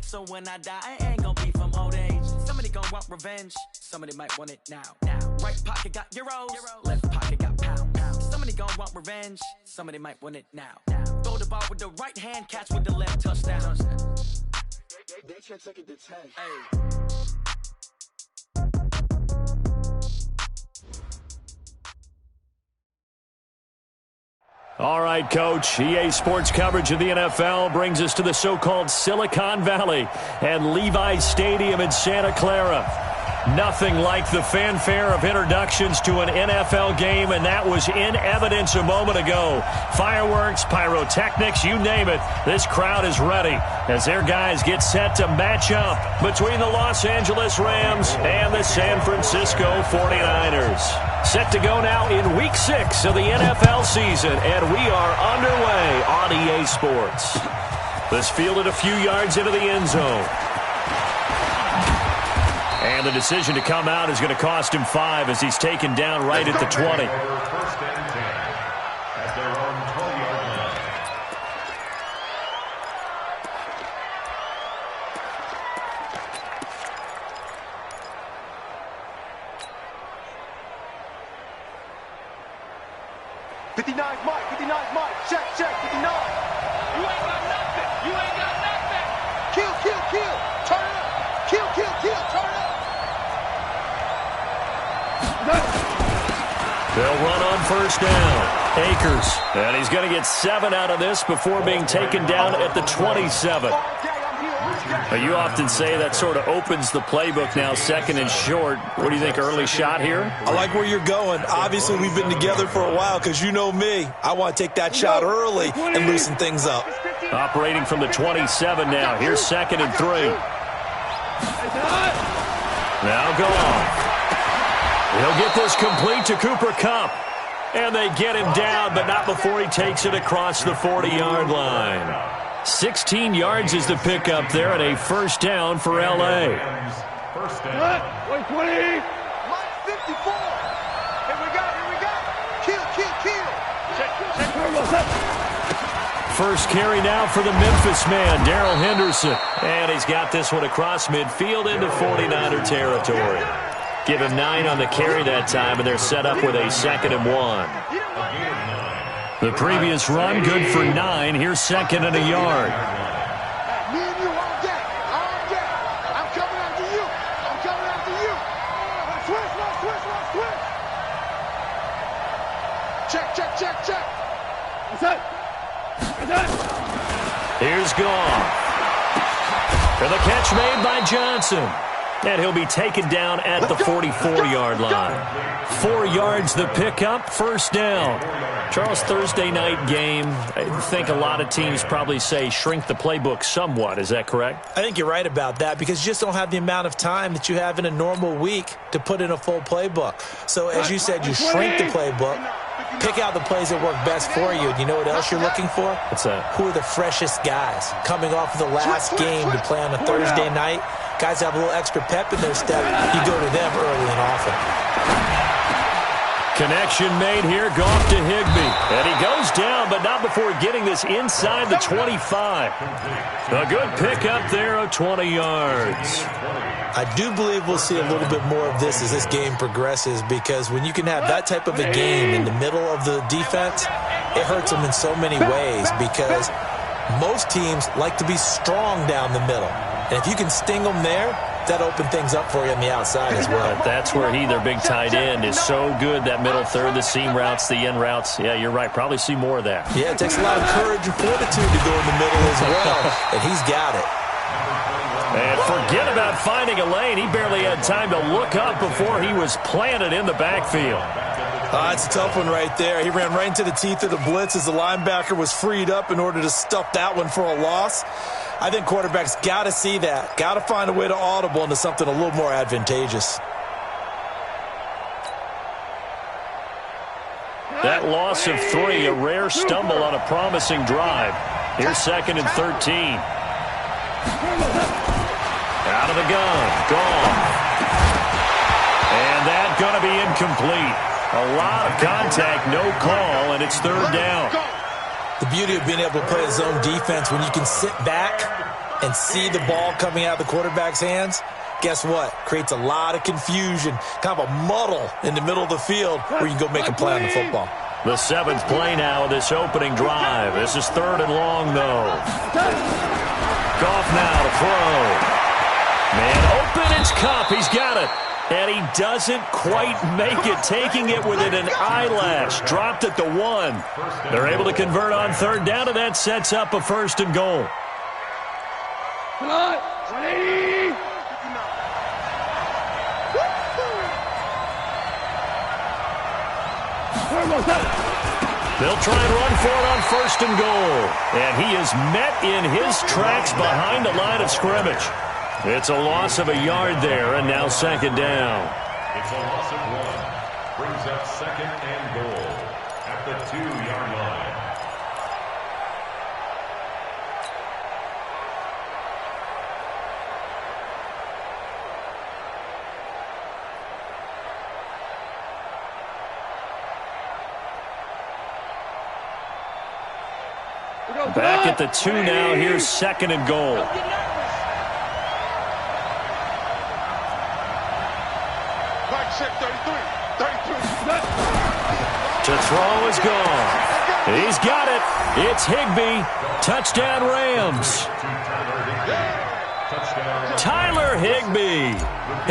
So when I die, I ain't gonna be from old age. Somebody gonna want revenge, somebody might want it now. Right pocket got euros, left pocket got pounds. Somebody gonna want revenge, somebody might want it now. Throw the ball with the right hand, catch with the left, touchdown. They can't take it to 10. Hey. All right, Coach. EA Sports coverage of the NFL brings us to the so-called Silicon Valley and Levi's Stadium in Santa Clara. Nothing like the fanfare of introductions to an NFL game, and that was in evidence a moment ago. Fireworks, pyrotechnics, you name it. This crowd is ready as their guys get set to match up between the Los Angeles Rams and the San Francisco 49ers. Set to go now in Week 6 of the NFL season, and we are underway on EA Sports. This fielded a few yards into the end zone. And the decision to come out is going to cost him 5 as he's taken down right at the 20. First and 10 at their own 20-yard line. '59's Mike. Check, 59. You ain't got nothing. You ain't got nothing. Kill. Turn it up. Kill. Turn it up. They'll run on first down. Akers. And he's going to get 7 out of this before being taken down at the 27. You often say that sort of opens the playbook now, second and short. What do you think, early shot here? I like where you're going. Obviously, we've been together for a while because you know me. I want to take that shot early and loosen things up. Operating from the 27 now. Here's 2nd and 3. Now gone. He'll get this complete to Cooper Kupp. And they get him down, but not before he takes it across the 40-yard line. 16 yards is the pickup there, and a first down for L.A. First down. 20. Mike 54. Here we go. Kill. First carry now for the Memphis man, Darrell Henderson. And he's got this one across midfield into 49er territory. Give him 9 on the carry that time, and they're set up with a 2nd and 1. The previous run, good for 9. Here's 2nd and a yard. Me and you all day. I'm coming after you. Switch. Check. Here's Goff. For the catch made by Johnson. And he'll be taken down at the 44-yard line. 4 yards the pickup, first down. Charles, Thursday night game, I think a lot of teams probably say shrink the playbook somewhat. Is that correct? I think you're right about that because you just don't have the amount of time that you have in a normal week to put in a full playbook. So as you said, you shrink the playbook, pick out the plays that work best for you. And you know what else you're looking for? What's that? Who are the freshest guys coming off of the last game to play on a Thursday night? Guys have a little extra pep in their step. You go to them early and often. Connection made here, Goff to Higbee. And he goes down, but not before getting this inside the 25. A good pickup there of 20 yards. I do believe we'll see a little bit more of this as this game progresses because when you can have that type of a game in the middle of the defense, it hurts them in so many ways because most teams like to be strong down the middle. And if you can sting them there, that opened things up for you on the outside as well. But that's where their big tight end, is so good, that middle third, the seam routes, the in routes. Yeah, you're right. Probably see more of that. Yeah, it takes a lot of courage and fortitude to go in the middle as well, and he's got it. And forget about finding a lane. He barely had time to look up before he was planted in the backfield. It's a tough one right there. He ran right into the teeth of the blitz as the linebacker was freed up in order to stuff that one for a loss. I think quarterbacks got to see that. Got to find a way to audible into something a little more advantageous. That loss of 3, a rare stumble on a promising drive. Here's 2nd and 13. Out of the gun. Gone. And that's going to be incomplete. A lot of contact, no call, and it's 3rd down. The beauty of being able to play a zone defense when you can sit back and see the ball coming out of the quarterback's hands, guess what? Creates a lot of confusion, kind of a muddle in the middle of the field where you can go make a play on the football. The 7th play now of this opening drive. This is 3rd and long, though. Goff now to throw. Man open, it's Kupp. He's got it. And he doesn't quite make it, taking it within an eyelash. Dropped at the 1. They're able to convert on 3rd down, and that sets up a 1st and goal. Come on, 180. They'll try and run for it on 1st and goal. And he is met in his tracks behind the line of scrimmage. It's a loss of a yard there, and now 2nd down. It's a loss of 1. Brings up 2nd and goal at the 2-yard line. Back at the 2 now. Here's 2nd and goal. To throw is gone. He's got it. It's Higbee. Touchdown Rams. Tyler Higbee.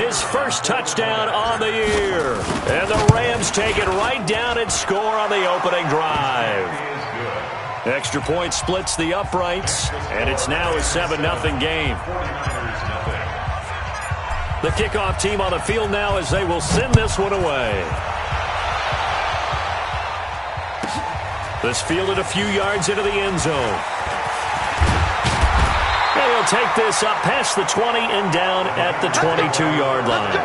His first touchdown on the year. And the Rams take it right down and score on the opening drive. Extra point splits the uprights, and it's now a 7-0 game. The kickoff team on the field now as they will send this one away. This fielded a few yards into the end zone. And he'll take this up past the 20 and down at the 22-yard line.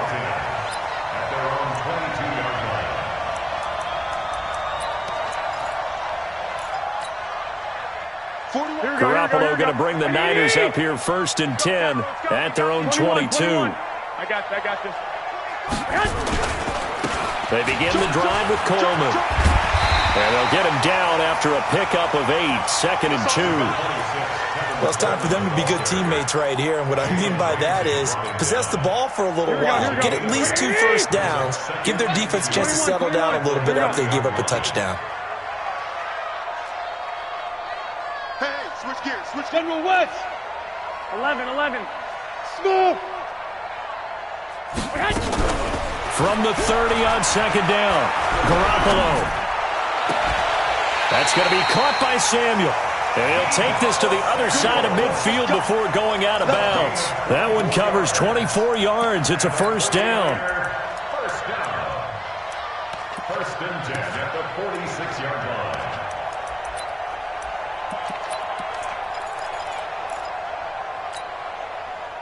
Garoppolo going to bring the Niners up here 1st and 10 at their own 22. I got this. They begin the drive with Coleman. And they'll get him down after a pickup of 8, 2nd and 2. Well, it's time for them to be good teammates right here. And what I mean by that is possess the ball for a little while. Get at least 2 first downs. Give their defense a chance to settle down a little bit after they give up a touchdown. Switch gears. Switch General West. 11. Smooth. From the 30 on 2nd down, Garoppolo. That's going to be caught by Samuel. And he'll take this to the other side of midfield before going out of bounds. That one covers 24 yards. It's a 1st down. 1st and 10 at the 46-yard line.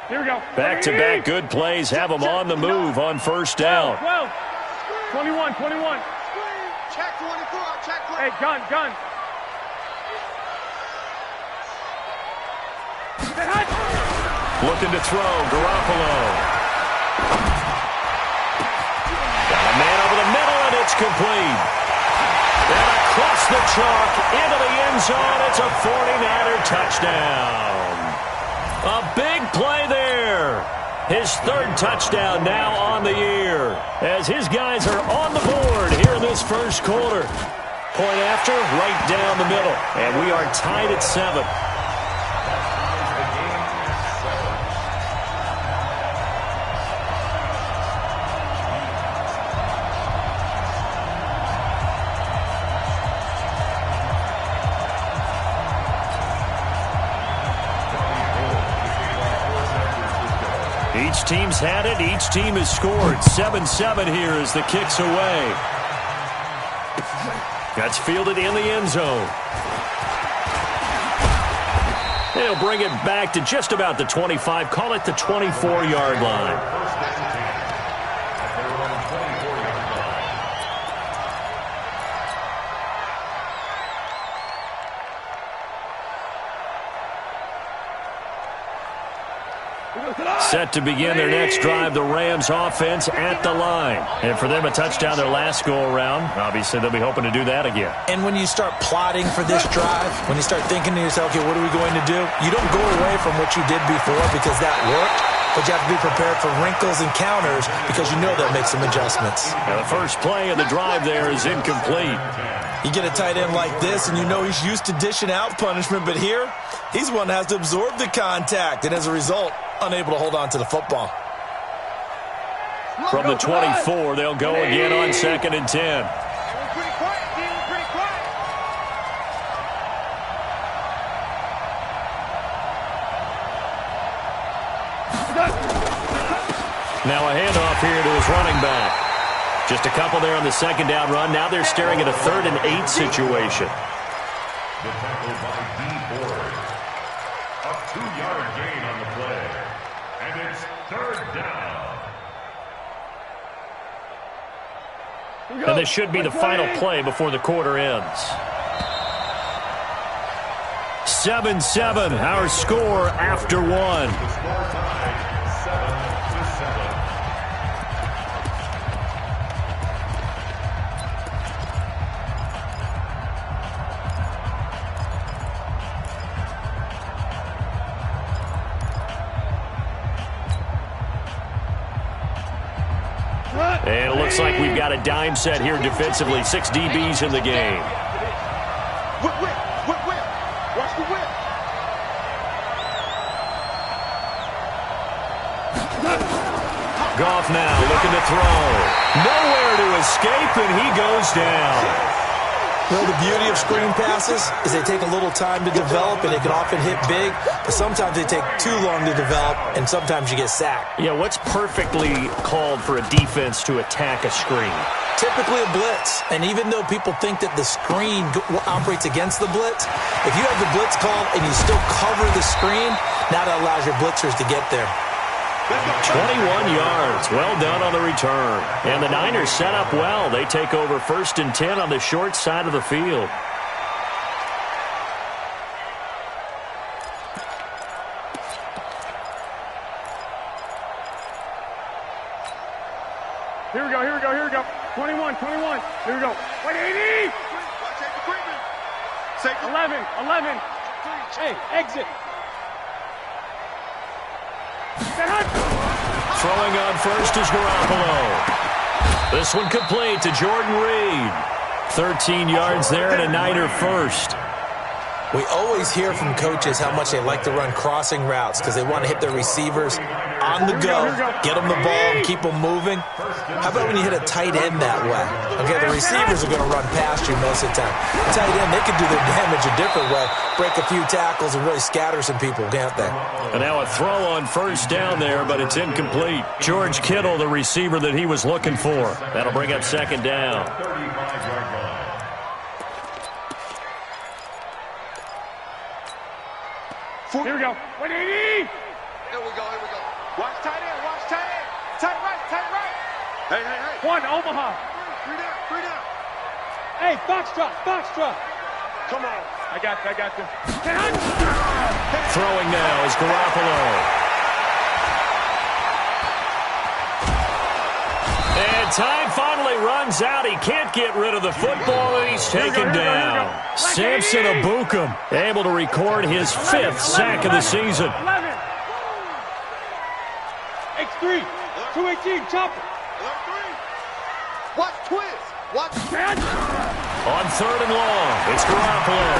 Here we go. Back-to-back good plays have them on the move on 1st down. 12. 21. Check 24. Check 24. Hey, gun. Looking to throw, Garoppolo. Got a man over the middle, and it's complete. And across the chalk, into the end zone, it's a 49er touchdown. A big play there. His 3rd touchdown now on the year. As his guys are on the board here in this 1st quarter. Point after, right down the middle. And we are tied at 7. Each team's had it. Each team has scored. 7-7 here as the kick's away. That's fielded in the end zone. They'll bring it back to just about the 25. Call it the 24-yard line. Set to begin their next drive, the Rams offense at the line. And for them, a touchdown their last go-around. Obviously, they'll be hoping to do that again. And when you start plotting for this drive, when you start thinking to yourself, okay, what are we going to do? You don't go away from what you did before because that worked, but you have to be prepared for wrinkles and counters because you know they'll make some adjustments. Now, the first play of the drive there is incomplete. You get a tight end like this, and you know he's used to dishing out punishment, but here, he's one that has to absorb the contact, and as a result, unable to hold on to the football. From the 24, they'll go again on 2nd and 10. Now a handoff here to his running back. Just a couple there on the second down run. Now they're staring at a 3rd and 8 situation. The tackle by D. Ford. A 2-yard gain on the play. And it's 3rd down. And this should be the final play before the quarter ends. 7-7, our score after one. The score tied 7-7. And it looks like we've got a dime set here defensively. 6 DBs in the game. Whip. Watch the whip. Goff now looking to throw. Nowhere to escape, and he goes down. Well, the beauty of screen passes is they take a little time to develop, and they can often hit big, but sometimes they take too long to develop, and sometimes you get sacked. Yeah, what's perfectly called for a defense to attack a screen? Typically a blitz, and even though people think that the screen operates against the blitz, if you have the blitz called and you still cover the screen, now that allows your blitzers to get there. 21 yards. Well done on the return. And the Niners set up well. They take over 1st and 10 on the short side of the field. Here we go. 21. Here we go. 180. Safety. 11. Hey, exit. Throwing on first is Garoppolo. This one complete to Jordan Reed. 13 yards there and a Niner first. We always hear from coaches how much they like to run crossing routes because they want to hit their receivers on the go, get them the ball, and keep them moving. How about when you hit a tight end that way? Okay, the receivers are going to run past you most of the time. The tight end, they can do their damage a different way, break a few tackles and really scatter some people, can't they? And now a throw on first down there, but it's incomplete. George Kittle, the receiver that he was looking for. That'll bring up 2nd down. 35-yard line. Here we go. 180. Here we go. Watch tight end. Tight right. Hey. One, Omaha. Three down. Hey, Foxtrot. Come on. I got you. Throwing now is Garoppolo. And time finally runs out. He can't get rid of the football, and he's taken down. Samson Ebukam able to record his 5th sack of the season. 11. X3. 218. Chopper. Watch twist. On 3rd and long, it's Garoppolo.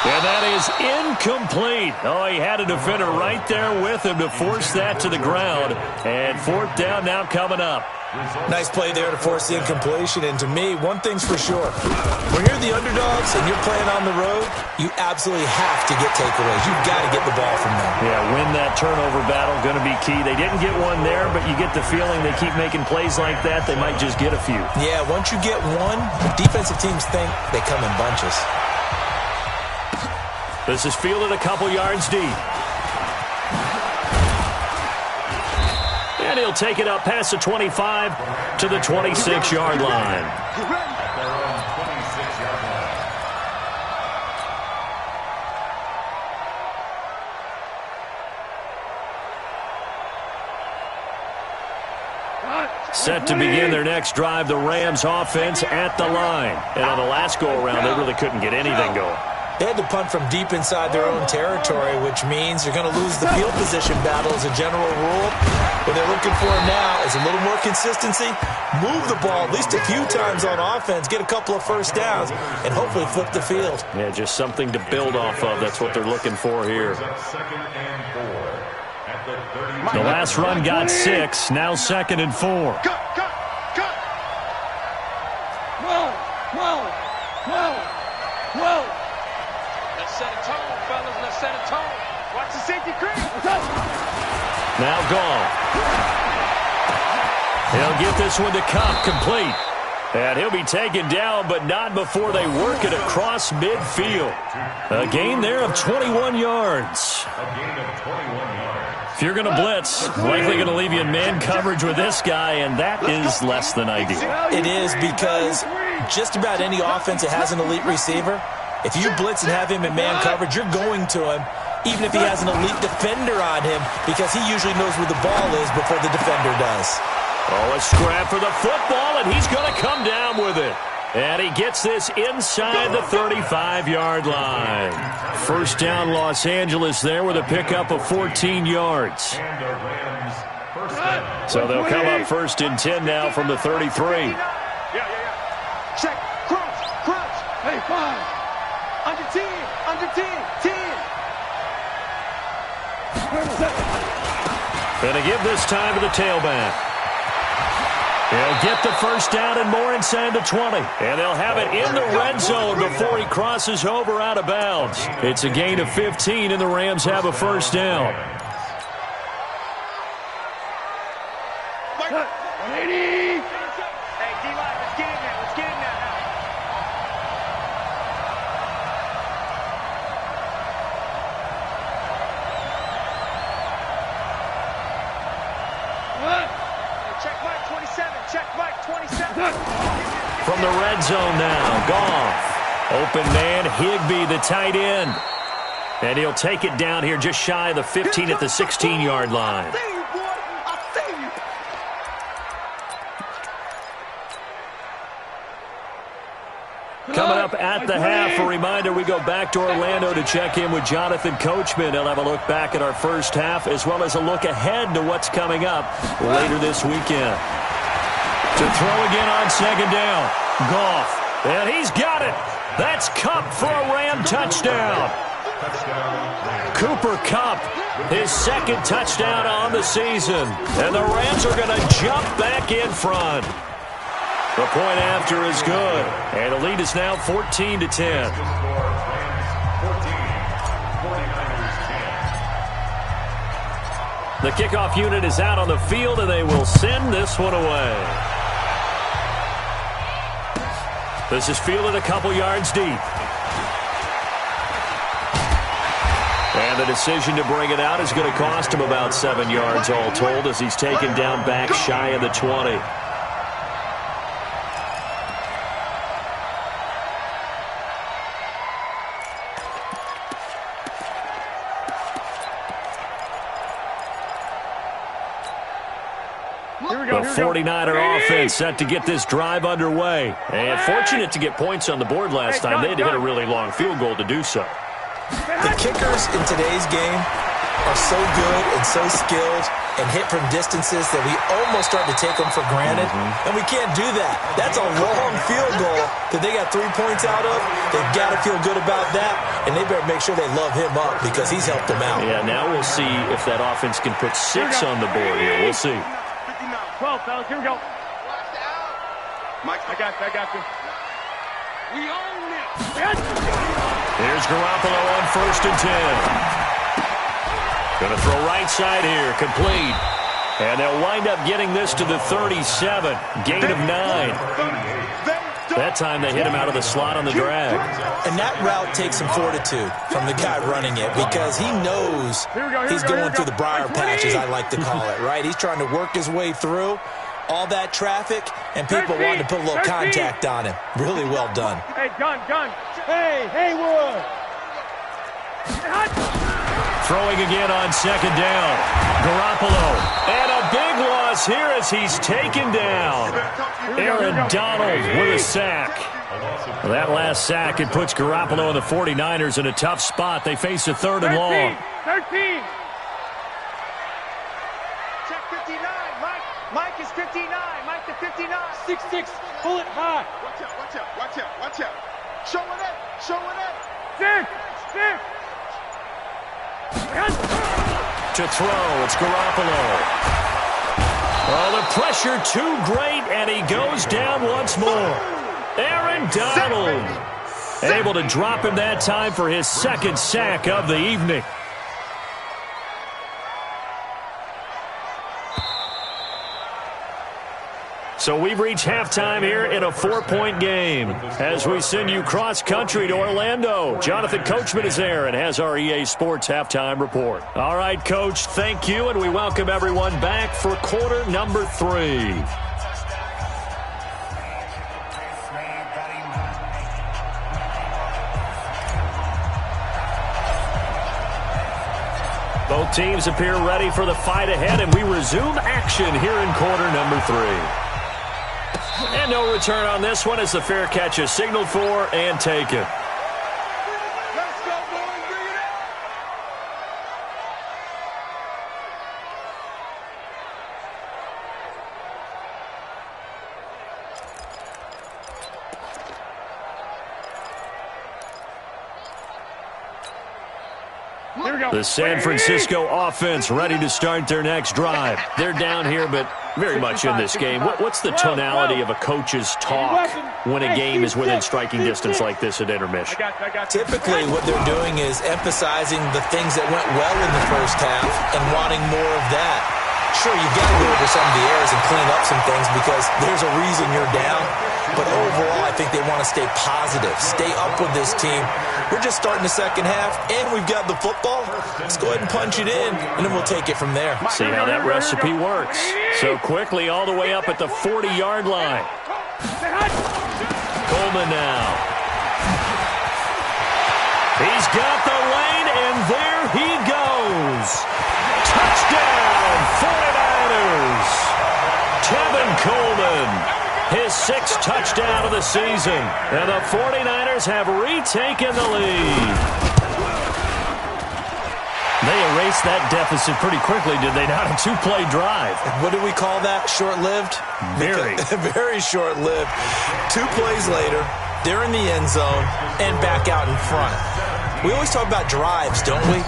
And that is incomplete. Oh, he had a defender right there with him to force that to the ground. And 4th down now coming up. Nice play there to force the incompletion. And to me, one thing's for sure. When you're the underdogs and you're playing on the road, you absolutely have to get takeaways. You've got to get the ball from them. Yeah, win that turnover battle, going to be key. They didn't get one there, but you get the feeling they keep making plays like that, they might just get a few. Yeah, once you get one, defensive teams think they come in bunches. This is fielded a couple yards deep. And he'll take it up past the 25 to the 26-yard line. At their own 26-yard line. Set to begin their next drive, the Rams offense at the line. And on the last go-around, they really couldn't get anything going. They had to punt from deep inside their own territory, which means you're going to lose the field position battle as a general rule. What they're looking for now is a little more consistency, move the ball at least a few times on offense, get a couple of first downs, and hopefully flip the field. Yeah, just something to build off of. That's what they're looking for here. The last run got 6, now 2nd and 4. Cut. Whoa. Let's set a tone, fellas. Let's set a tone. Watch the safety creep. Now gone. He'll get this one to Cup, complete. And he'll be taken down, but not before they work it across midfield. A gain there of 21 yards. If you're going to blitz, likely going to leave you in man coverage with this guy, and that is less than ideal. It is, because just about any offense that has an elite receiver, if you blitz and have him in man coverage, you're going to him, even if he has an elite defender on him, because he usually knows where the ball is before the defender does. Oh, a scrap for the football, and he's going to come down with it. And he gets this inside the 35-yard line. First down, Los Angeles there with a pickup of 14 yards. So they'll come up 1st and 10 now from the 33. Yeah. Check. Crunch. Hey, 5. Under 10. Going to give this time to the tailback. He'll get the first down and more inside the 20. And they'll have it in the red zone before he crosses over out of bounds. It's a gain of 15, and the Rams have a first down. 180. Hey, D-line, let's get in there. Check Mike, 27. From the red zone now, Goff. Open man, Higbee, the tight end. And he'll take it down here just shy of the 15 at the 16-yard line. Coming up at the half, a reminder, we go back to Orlando to check in with Jonathan Coachman. He'll have a look back at our first half, as well as a look ahead to what's coming up later this weekend. To throw again on 2nd down. Goff. And he's got it. That's Kupp for a Ram touchdown. Cooper Kupp, his 2nd touchdown on the season. And the Rams are going to jump back in front. The point after is good. And the lead is now 14-10. The kickoff unit is out on the field, and they will send this one away. This is fielded a couple yards deep. And the decision to bring it out is going to cost him about 7 yards all told, as he's taken down back shy of the 20. The 49er offense set to get this drive underway. And fortunate to get points on the board last time. They had to hit a really long field goal to do so. The kickers in today's game are so good and so skilled and hit from distances that we almost start to take them for granted. And we can't do that. That's a long field goal that they got 3 points out of. They've got to feel good about that, and they better make sure they love him up because he's helped them out. Yeah, now we'll see if that offense can put 6 on the board here. We'll see. 12, fellas, here we go. Mike, I got you. We own this. Here's Garoppolo on 1st and 10. Going to throw right side here, complete. And they'll wind up getting this to the 37. Gain of 9. That time they hit him out of the slot on the drag. And that route takes some fortitude from the guy running it because he knows he's going through the briar patch, as I like to call it, right? He's trying to work his way through all that traffic, and people wanting to put a little contact on him. Really well done. Hey, gun. Hey, Haywood. throwing again on second down. Garoppolo. And a big loss here as he's taken down. Aaron Donald with a sack. That last sack, it puts Garoppolo and the 49ers in a tough spot. They face a 3rd and long. 13. Check 59. Mike is 59. Mike to 59. 6-6. Pull it high. Watch out, watch out, watch out, watch out. Show it up. Show it up. 6. To throw, it's Garoppolo. Oh, the pressure too great, and he goes down once more. Aaron Donald able to drop him that time for his 2nd sack of the evening. So we've reached halftime here in a 4-point game as we send you cross-country to Orlando. Jonathan Coachman is there and has our EA Sports halftime report. All right, Coach, thank you, and we welcome everyone back for quarter number 3. Both teams appear ready for the fight ahead, and we resume action here in quarter number 3. And no return on this one as the fair catch is signaled for and taken. Let's go, boys. Bring it up. Here we go. The San Francisco offense ready to start their next drive. They're down here, but very much in this game. What's the tonality of a coach's talk when a game is within striking distance like this at intermission? Typically, what they're doing is emphasizing the things that went well in the first half and wanting more of that. Sure, you've got to go over some of the errors and clean up some things because there's a reason you're down. But overall, I think they want to stay positive, stay up with this team. We're just starting the second half, and we've got the football. Let's go ahead and punch it in, and then we'll take it from there. See how that recipe works. So quickly all the way up at the 40-yard line. Coleman now. He's got the lane, and there he goes. Touchdown, 49ers. Tevin Coleman. His 6th touchdown of the season. And the 49ers have retaken the lead. They erased that deficit pretty quickly, did they not? A 2-play drive. What do we call that? Short-lived? Very. Very short-lived. 2 plays later, they're in the end zone and back out in front. We always talk about drives, don't we?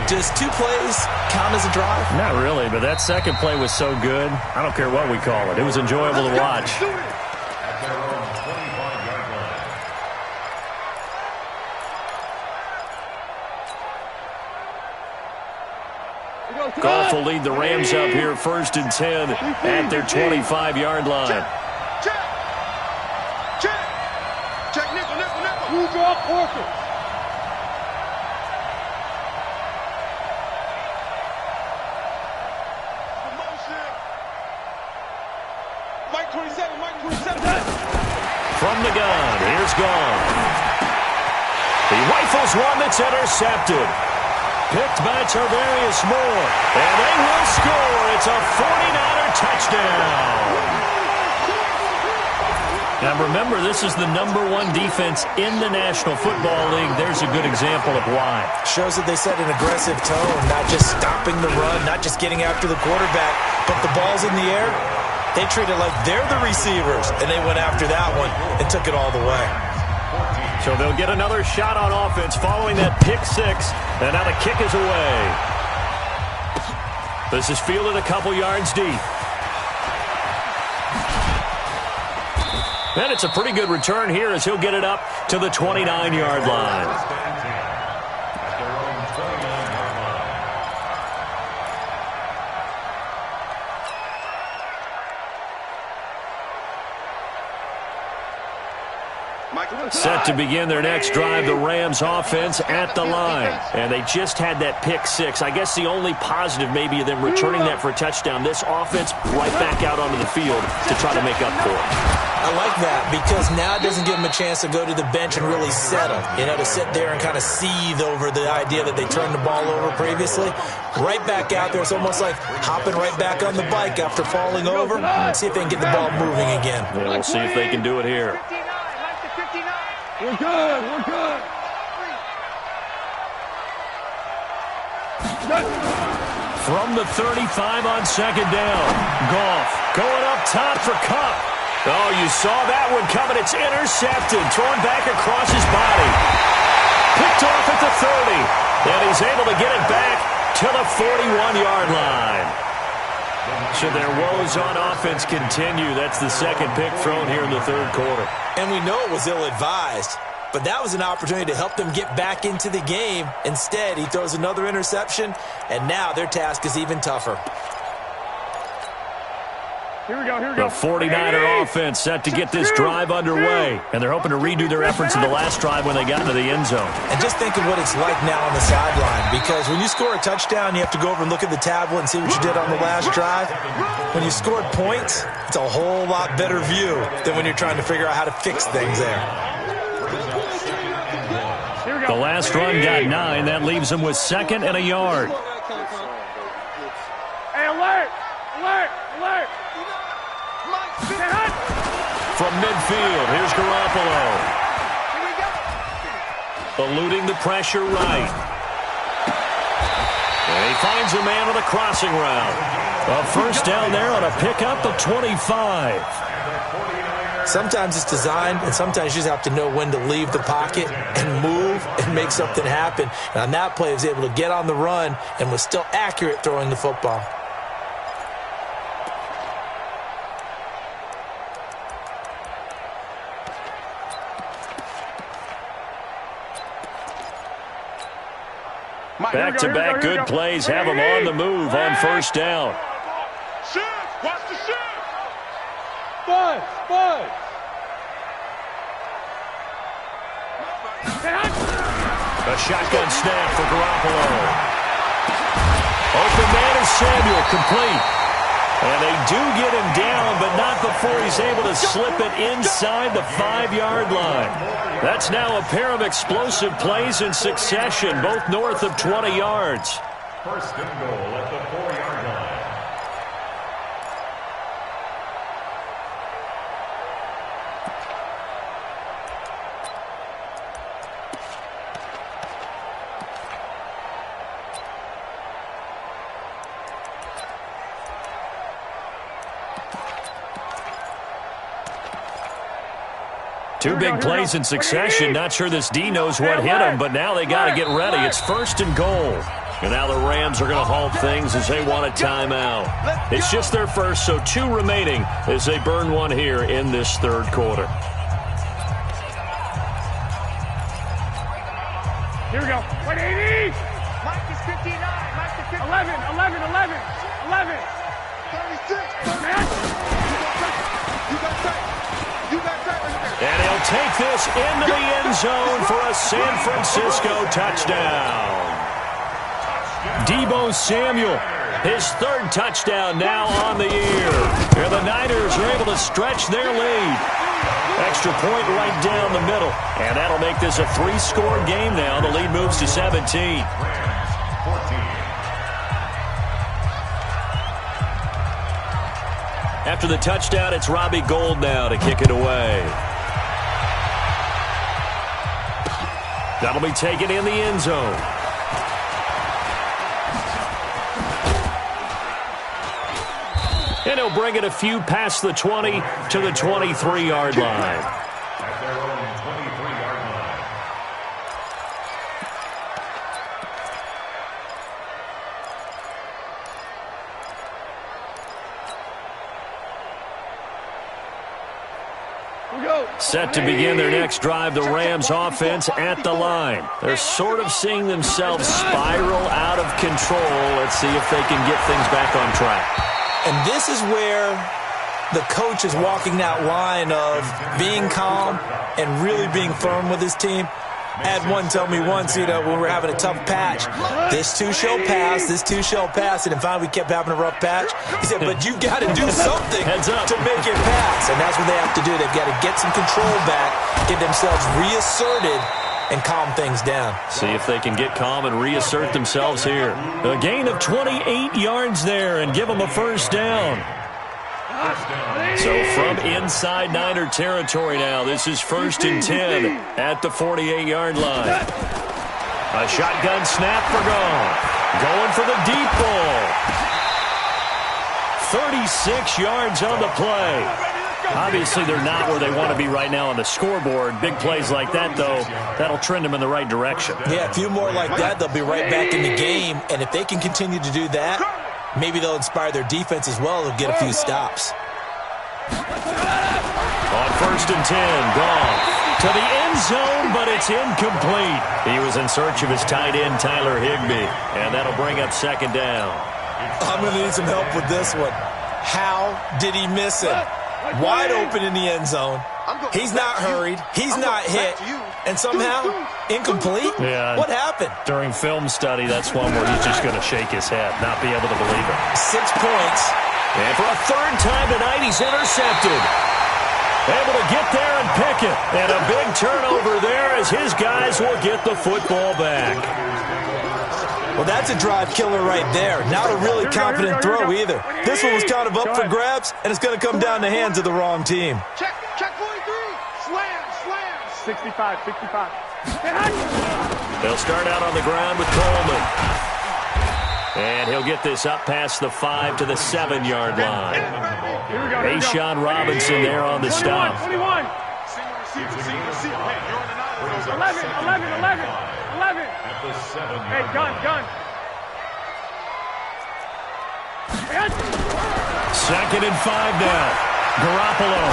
Does 2 plays count as a drive? Not really, but that second play was so good. I don't care what we call it. It was enjoyable to watch. Goff will lead the Rams up here 1st and 10 at their 25-yard line. Check, nickel. You draw Porter. From the gun, here's Goff. He rifles one that's intercepted. Picked by Tarvarius Moore. And they will score. It's a 49er touchdown. Now remember, this is the #1 defense in the National Football League. There's a good example of why. Shows that they set an aggressive tone, not just stopping the run, not just getting after the quarterback, but the ball's in the air. They treat it like they're the receivers, and they went after that one and took it all the way. So they'll get another shot on offense following that pick 6, and now the kick is away. This is fielded a couple yards deep. And it's a pretty good return here as he'll get it up to the 29-yard line. Set to begin their next drive, the Rams offense at the line. And they just had that pick six. I guess the only positive maybe of them returning that for a touchdown. This offense right back out onto the field to try to make up for it. I like that because now it doesn't give them a chance to go to the bench and really settle. You know, to sit there and kind of seethe over the idea that they turned the ball over previously. Right back out there. It's almost like hopping right back on the bike after falling over. See if they can get the ball moving again. Yeah, we'll see if they can do it here. We're good. We're good. From the 35 on second down. Goff going up top for Kupp. Oh, you saw that one coming. It's intercepted. Thrown back across his body. Picked off at the 30. And he's able to get it back to the 41-yard line. So their woes on offense continue. That's the second pick thrown here in the third quarter. And we know it was ill-advised, but that was an opportunity to help them get back into the game. Instead, he throws another interception, and now their task is even tougher. Here we go, here we go. The 49er offense set to get this drive underway. And they're hoping to redo their efforts in the last drive when they got into the end zone. And just think of what it's like now on the sideline, because when you score a touchdown, you have to go over and look at the tablet and see what you did on the last drive. When you scored points, it's a whole lot better view than when you're trying to figure out how to fix things there. The last run got 9. That leaves them with 2nd and a yard. Hey, alert! Alert! Alert! From midfield, here's Garoppolo. Eluding the pressure right. And he finds a man on a crossing route. A first down there on a pickup of 25. Sometimes it's designed, and sometimes you just have to know when to leave the pocket and move and make something happen. And on that play, he was able to get on the run and was still accurate throwing the football. Back-to-back good plays have him on the move on first down. Shift! Watch the shift! Buzz! Buzz! A shotgun snap for Garoppolo. Open man is Samuel, complete. And they do get him down, but not before he's able to slip it inside the 5-yard line. That's now a pair of explosive plays in succession, both north of 20 yards. First and goal at the 4-yard line. Two big plays in succession. Not sure this D knows what hit him, but now they got to get ready. It's first and goal. And now the Rams are going to halt things as they want a timeout. It's just their first, so 2 remaining as they burn one here in this third quarter. Here we go. 180! Mike is 59. Mike is 59. 11. 36. And he'll take this into the end zone for a San Francisco touchdown. Deebo Samuel, his 3rd touchdown now on the year. And the Niners are able to stretch their lead. Extra point right down the middle. And that'll make this a 3-score game now. The lead moves to 17. After the touchdown, it's Robbie Gould now to kick it away. That'll be taken in the end zone. And he'll bring it a few past the 20 to the 23-yard line. At their own 23-yard line. Set to begin their next drive, the Rams offense at the line. They're sort of seeing themselves spiral out of control. Let's see if they can get things back on track. And this is where the coach is walking that line of being calm and really being firm with his team. I had one tell me once, when we were having a tough patch, this too shall pass, this too shall pass. And finally we kept having a rough patch. He said, but you got to do something to make it pass. And that's what they have to do. They've got to get some control back, get themselves reasserted, and calm things down. See if they can get calm and reassert themselves here. A gain of 28 yards there and give them a first down. So from inside Niner territory now, this is 1st and 10 at the 48-yard line. A shotgun snap for Goff. Going for the deep ball. 36 yards on the play. Obviously, they're not where they want to be right now on the scoreboard. Big plays like that, though, that'll trend them in the right direction. Yeah, a few more like that, they'll be right back in the game. And if they can continue to do that, maybe they'll inspire their defense as well. They'll get a few stops. On 1st and 10, Goff to the end zone, but it's incomplete. He was in search of his tight end, Tyler Higbee, and that'll bring up 2nd down. I'm going to need some help with this one. How did he miss it? Wide open in the end zone. He's not hurried. He's not hit. And somehow, incomplete? Yeah. What happened? During film study, that's one where he's just going to shake his head, not be able to believe it. 6 points. And for a 3rd time tonight, he's intercepted. Able to get there and pick it. And a big turnover there as his guys will get the football back. Well, that's a drive killer right there. Not a really confident throw either. This one was kind of up for grabs, and it's going to come down the hands of the wrong team. Check 43. Slam. 65. They'll start out on the ground with Coleman. And he'll get this up past the 5 to the 7-yard line. Ashawn Robinson there on the stop. 21. 11. Hey, gun. 2nd and 5 now. Garoppolo.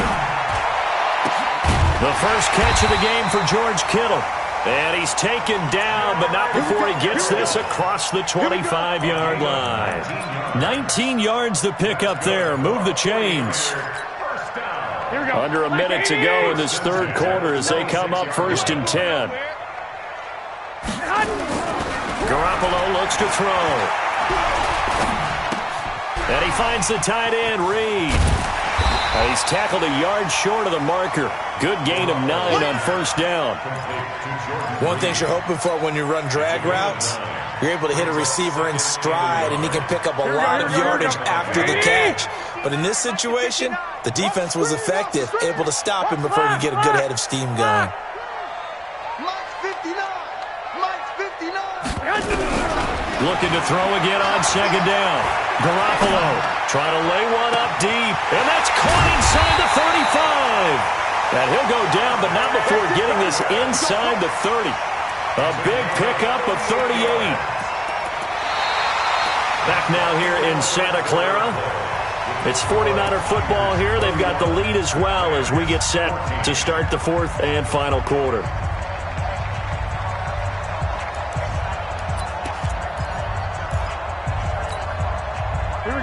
The first catch of the game for George Kittle. And he's taken down, but not before he gets this across the 25-yard line. 19 yards to pick up there. Move the chains. Under a minute to go in this 3rd quarter as they come up 1st and 10. Garoppolo looks to throw. And he finds the tight end, Reed. He's tackled a yard short of the marker. Good gain of 9 on 1st down. One thing you're hoping for when you run drag routes, you're able to hit a receiver in stride, and he can pick up a lot of yardage after the catch. But in this situation, the defense was effective, able to stop him before he could get a good head of steam going. Looking to throw again on 2nd down. Garoppolo trying to lay one up deep, and that's caught inside the 35. And he'll go down, but not before getting this inside the 30. A big pickup of 38. Back now here in Santa Clara. It's 49er football here. They've got the lead as well as we get set to start the 4th and final quarter.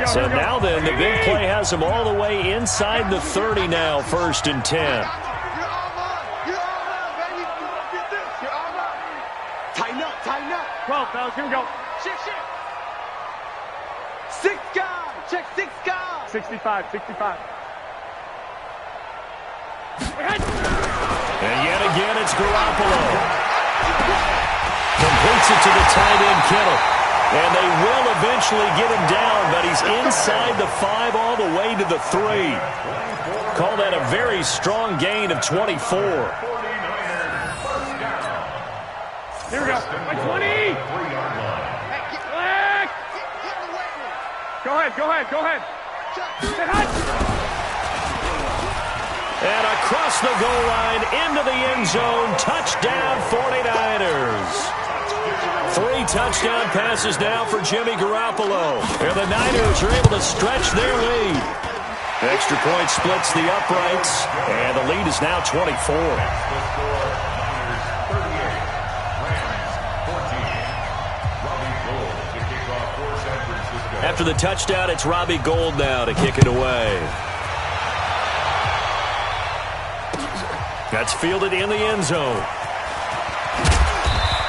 So now then, the big play has them all the way inside the 30 now, 1st and 10. You're all on, baby. You're all on. Tighten up. 12, fellas, here we go. Shift. 6 guys. Check 6 guys. 65. And yet again, it's Garoppolo. Completes it to the tight end, Kittle. And they will eventually get him down, but he's inside the 5 all the way to the 3. Call that a very strong gain of 24. Here we go. 20. Go ahead. And across the goal line, into the end zone, touchdown 49ers. 3 touchdown passes now for Jimmy Garoppolo. And the Niners are able to stretch their lead. Extra point splits the uprights, and the lead is now 24. After the touchdown, it's Robbie Gould now to kick it away. That's fielded in the end zone.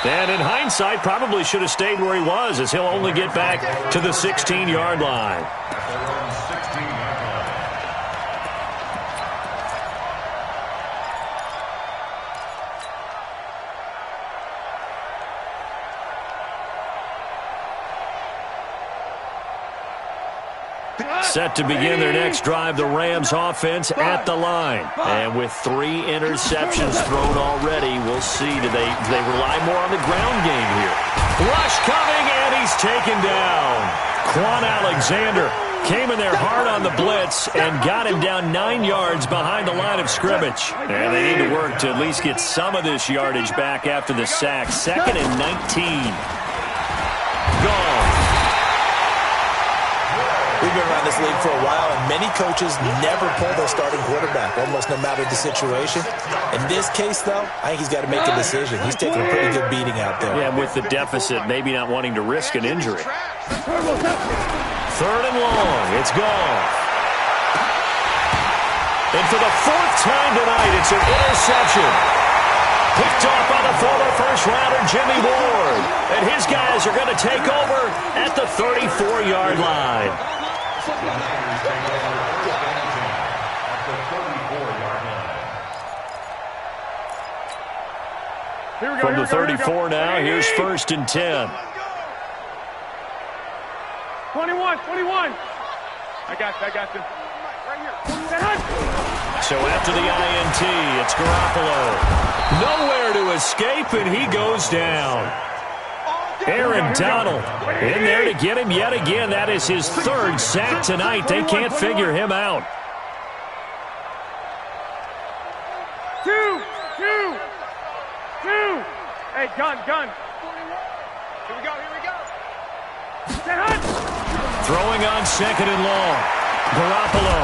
And in hindsight, probably should have stayed where he was, as he'll only get back to the 16-yard line. Set to begin their next drive, the Rams offense at the line. And with 3 interceptions thrown already, we'll see. Do they rely more on the ground game here? Rush coming, and he's taken down. Quan Alexander came in there hard on the blitz and got him down 9 yards behind the line of scrimmage. And they need to work to at least get some of this yardage back after the sack. 2nd and 19. Gone. We've been around this league for a while, and many coaches never pull their starting quarterback, almost no matter the situation. In this case, though, I think he's got to make a decision. He's taking a pretty good beating out there. Yeah, with the deficit, maybe not wanting to risk an injury. 3rd and long. It's gone. And for the 4th time tonight, it's an interception. Picked off by the former first-rounder Jimmy Ward. And his guys are going to take over at the 34-yard line. From the 34 now, here's 1st and 10. 21. I got this. Right here. So after the INT, it's Garoppolo. Nowhere to escape, and he goes down. Aaron Donald in there to get him yet again. That is his 3rd sack tonight. They can't figure him out. 2. Hey, gun. Here we go. Throwing on 2nd and long. Garoppolo.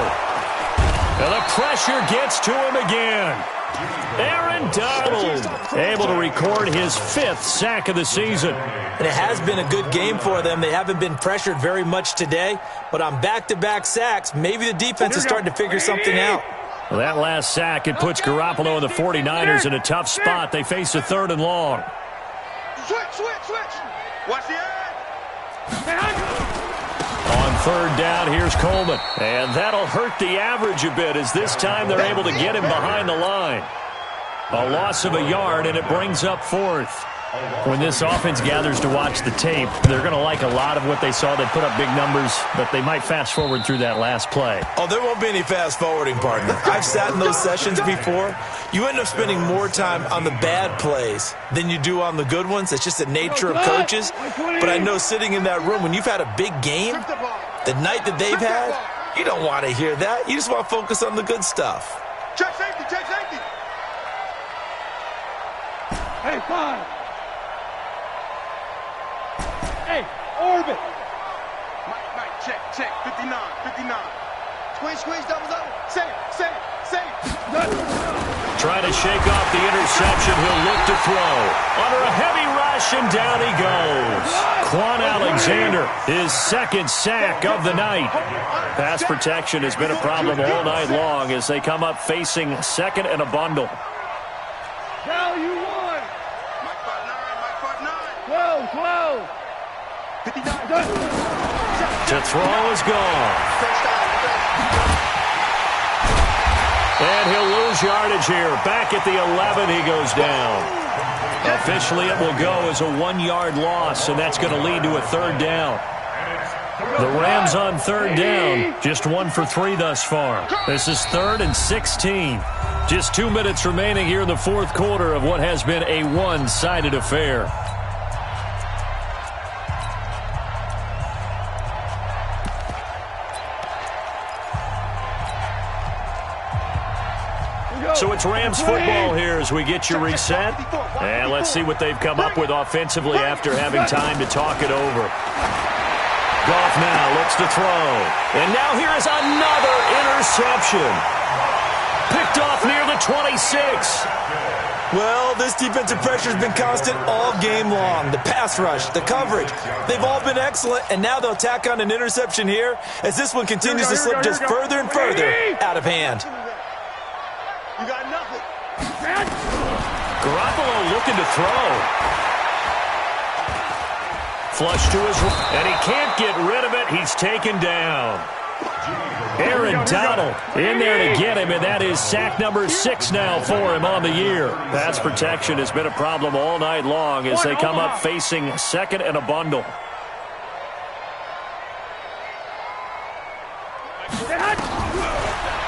And the pressure gets to him again. Aaron Donald able to record his 5th sack of the season. And it has been a good game for them. They haven't been pressured very much today, but on back-to-back sacks, maybe the defense is starting to figure something out. Well, that last sack, it puts Garoppolo and the 49ers in a tough spot. They face a 3rd and long. Switch. Watch the end. On 3rd down, here's Coleman. And that'll hurt the average a bit, as this time they're able to get him behind the line. A loss of a yard, and it brings up 4th. When this offense gathers to watch the tape, they're going to like a lot of what they saw. They put up big numbers, but they might fast forward through that last play. Oh, there won't be any fast forwarding, partner. I've sat in those sessions before. You end up spending more time on the bad plays than you do on the good ones. It's just the nature of coaches. But I know sitting in that room, when you've had a big game, the night that they've had, you don't want to hear that. You just want to focus on the good stuff. Check safety. Hey, 5. Hey, orbit. Mike, check. 59. Squeeze, double. Save. Trying to shake off the interception. He'll look to throw. Under a heavy rush, and down he goes. Quan Alexander, his 2nd sack of the night. Pass protection has been a problem all night long as they come up facing 2nd and a bundle. Value 1. Mike 5'9. 12. 59. To throw is gone. And he'll lose yardage here. Back at the 11, he goes down. Officially, it will go as a 1-yard loss, and that's going to lead to a 3rd down. The Rams on 3rd down, just 1 for 3 thus far. This is 3rd and 16. Just 2 minutes remaining here in the 4th quarter of what has been a one-sided affair. So it's Rams football here as we get you reset. And let's see what they've come up with offensively after having time to talk it over. Goff now looks to throw. And now here is another interception. Picked off near the 26. Well, this defensive pressure has been constant all game long. The pass rush, the coverage, they've all been excellent, and now they'll tack on an interception here as this one continues to slip just further and further out of hand. You got nothing. Garoppolo looking to throw. Flush to his right, and he can't get rid of it. He's taken down. Aaron Donald in there to get him, and that is sack number 6 now for him on the year. Pass protection has been a problem all night long as they come up facing second and a bundle.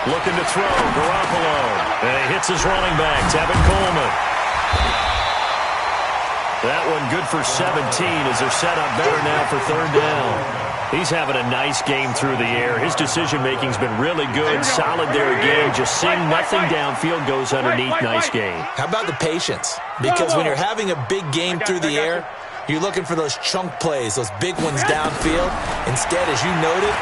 Looking to throw, Garoppolo. And he hits his running back, Tevin Coleman. That one good for 17 as they're set up better now for third down. He's having a nice game through the air. His decision-making's been really good, solid there again. Just seeing nothing downfield goes underneath. Nice game. How about the patience? Because when you're having a big game through the air, you're looking for those chunk plays, those big ones downfield. Instead, as you noted,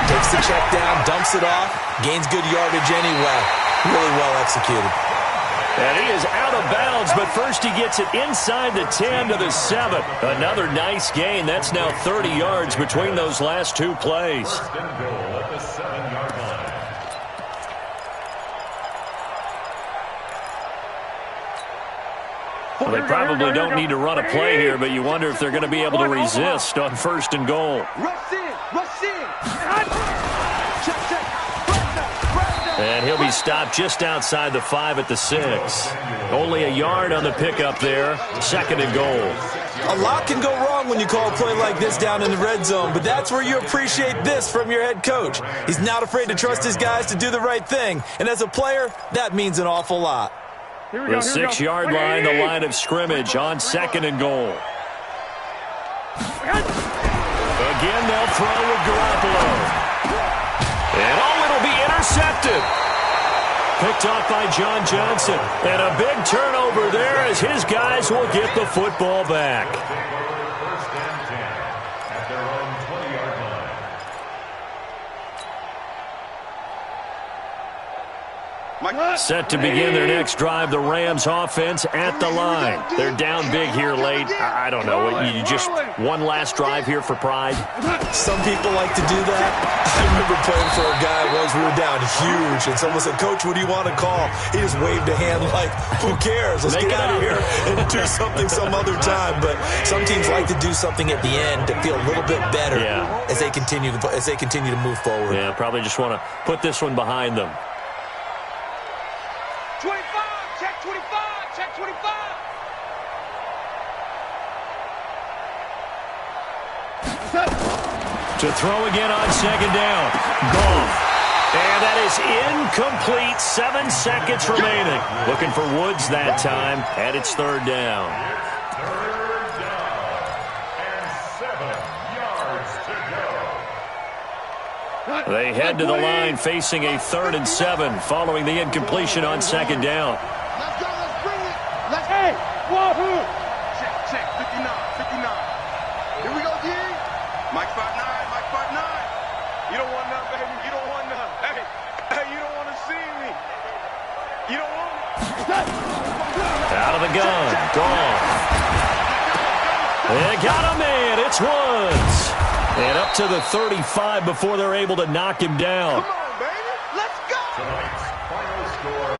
takes the check down, dumps it off, gains good yardage anyway. Really well executed. And he is out of bounds, but first he gets it inside the 10 to the 7. Another nice gain. That's now 30 yards between those last two plays. First and goal at the 7-yard line. Well, they probably don't need to run a play here, but you wonder if they're going to be able to resist on first and goal. Rush in, rush in. Check, check. And he'll be stopped just outside the 5 at the 6. Only a yard on the pickup there. Second and goal. A lot can go wrong when you call a play like this down in the red zone, but that's where you appreciate this from your head coach. He's not afraid to trust his guys to do the right thing, and as a player, that means an awful lot. The 6-yard line, the line of scrimmage on second and goal. Again, they'll throw with Garoppolo. And it'll be intercepted. Picked off by John Johnson. And a big turnover there as his guys will get the football back. First and 10 at their own 20-yard line. Set to begin their next drive, the Rams offense at the line. They're down big here late. I don't know. You just one last drive here for pride? Some people like to do that. I remember playing for a guy once. We were down huge, and someone said, "Coach, what do you want to call?" He just waved a hand like, "Who cares? Let's get out of here and do something some other time." But some teams like to do something at the end to feel a little bit better as they continue to move forward. Yeah, probably just want to put this one behind them. 25, check 25, check 25. To throw again on second down. Gone. And that is incomplete. 7 seconds remaining. Looking for Woods that time, and it's third down. Third down and 7 yards to go. They head to the line facing a 3rd and 7 following the incompletion on second down. Let's go, let's bring it. Let's, hey, wahoo. Check, 59, 59. Here we go, D. Mike 5'9", Mike 5'9". You don't want none, baby. You don't want none. Hey, you don't want to see me. You don't want it. Out of the gun. Gone. They got a man. It's Woods. And up to the 35 before they're able to knock him down. Come on, baby. Let's go. Tonight's final score.